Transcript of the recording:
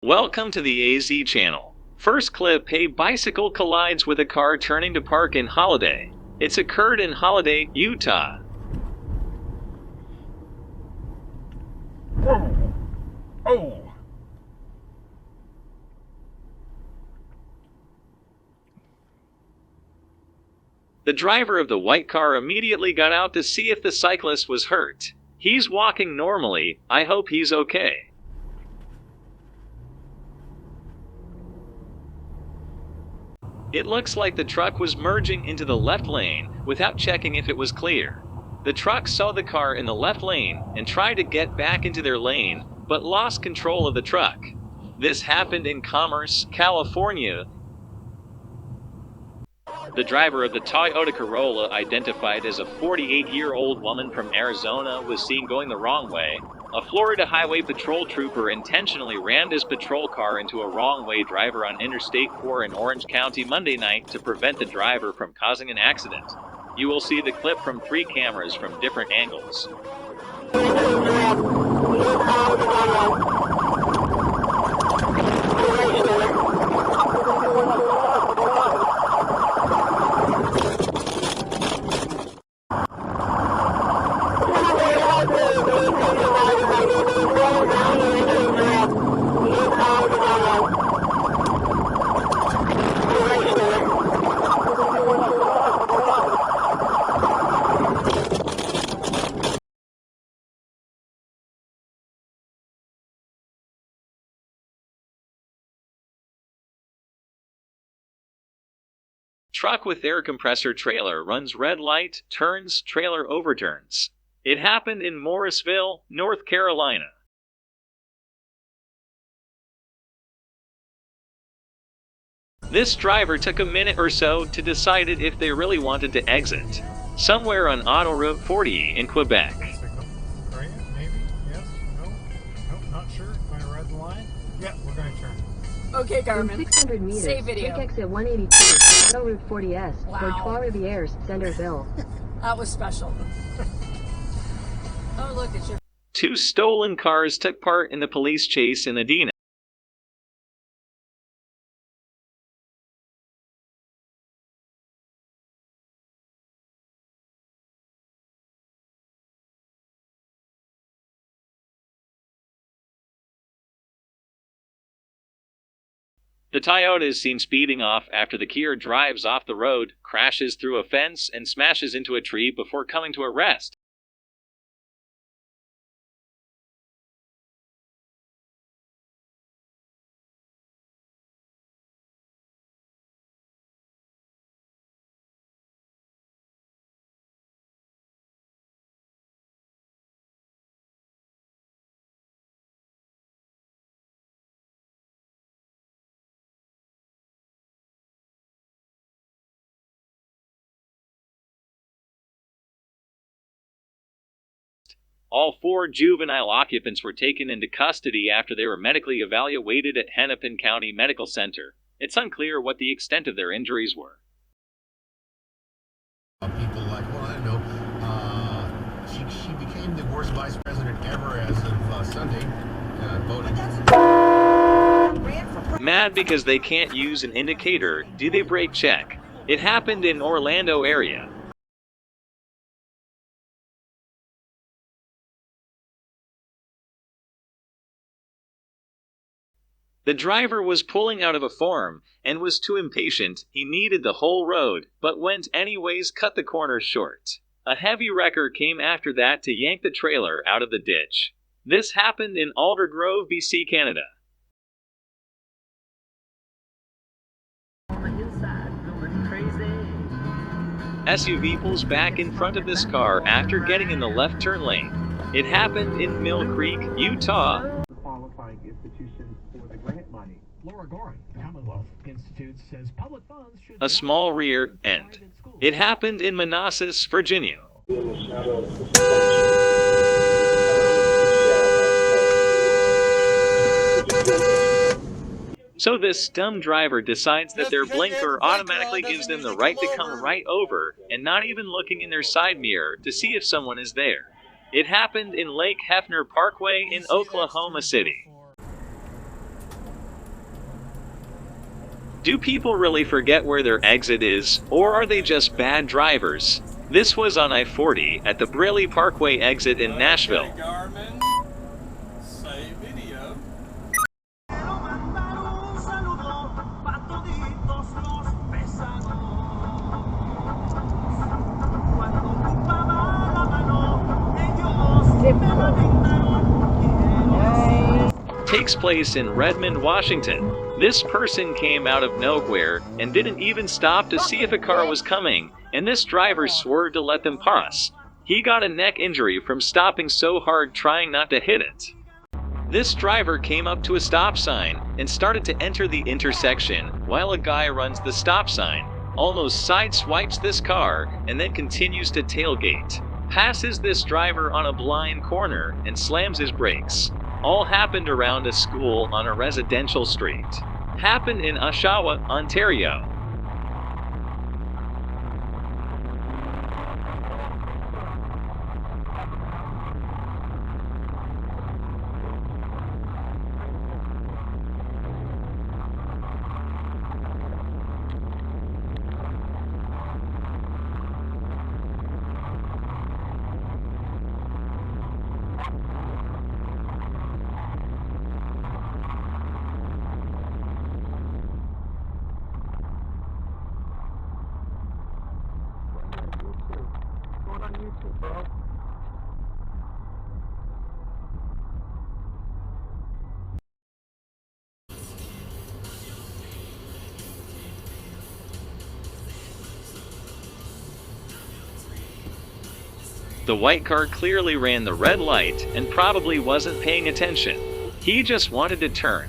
Welcome to the AZ channel. First clip, a bicycle collides with a car turning to park in Holiday. It's occurred in Holiday, Utah. Whoa! Oh! The driver of the white car immediately got out to see if the cyclist was hurt. He's walking normally. I hope he's okay. It looks like the truck was merging into the left lane without checking if it was clear. The truck saw the car in the left lane and tried to get back into their lane, but lost control of the truck. This happened in Commerce, California. The driver of the Toyota Corolla, identified as a 48-year-old woman from Arizona, was seen going the wrong way. A Florida Highway Patrol trooper intentionally rammed his patrol car into a wrong-way driver on Interstate 4 in Orange County Monday night to prevent the driver from causing an accident. You will see the clip from 3 cameras from different angles. Truck with air compressor trailer runs red light, turns, trailer overturns. It happened in Morrisville, North Carolina. This driver took a minute or so to decide if they really wanted to exit. Somewhere on Autoroute 40 in Quebec. Maybe? Yes? No? Nope, not sure. Going to ride the line? Yeah, we're going to turn. Okay, Garmin. In 600 meters, Save video. take exit 182, Autoroute 40S, Wow. for Trois-Rivières, Centerville. That was special. Oh, look, it's your... 2 stolen cars took part in the police chase in Adena. The Toyota is seen speeding off after the Kia drives off the road, crashes through a fence, and smashes into a tree before coming to a rest. All 4 juvenile occupants were taken into custody after they were medically evaluated at Hennepin County Medical Center. It's unclear what the extent of their injuries were. People like, well, I don't know, she became the worst vice president ever as of Sunday, voting. Mad because they can't use an indicator, do they brake check? It happened in Orlando area. The driver was pulling out of a farm and was too impatient. He needed the whole road, but went anyways, cut the corner short. A heavy wrecker came after that to yank the trailer out of the ditch. This happened in Aldergrove, BC, Canada. SUV pulls back in front of this car after getting in the left turn lane. It happened in Mill Creek, Utah. Qualifying institutions for the grant money. Laura Goring, Commonwealth Institute, says public funds should... A small rear end. It happened in Manassas, Virginia. So this dumb driver decides that their blinker automatically gives them the right to come right over and not even looking in their side mirror to see if someone is there. It happened in Lake Hefner Parkway in Oklahoma City. Do people really forget where their exit is, or are they just bad drivers? This was on I-40 at the Braley Parkway exit in Nashville. Okay, Garmin. Save video. Takes place in Redmond, Washington. This person came out of nowhere and didn't even stop to see if a car was coming, and this driver swerved to let them pass. He got a neck injury from stopping so hard trying not to hit it. This driver came up to a stop sign and started to enter the intersection while a guy runs the stop sign, almost sideswipes this car, and then continues to tailgate. Passes this driver on a blind corner and slams his brakes. All happened around a school on a residential street. Happened in Oshawa, Ontario. The white car clearly ran the red light and probably wasn't paying attention. He just wanted to turn.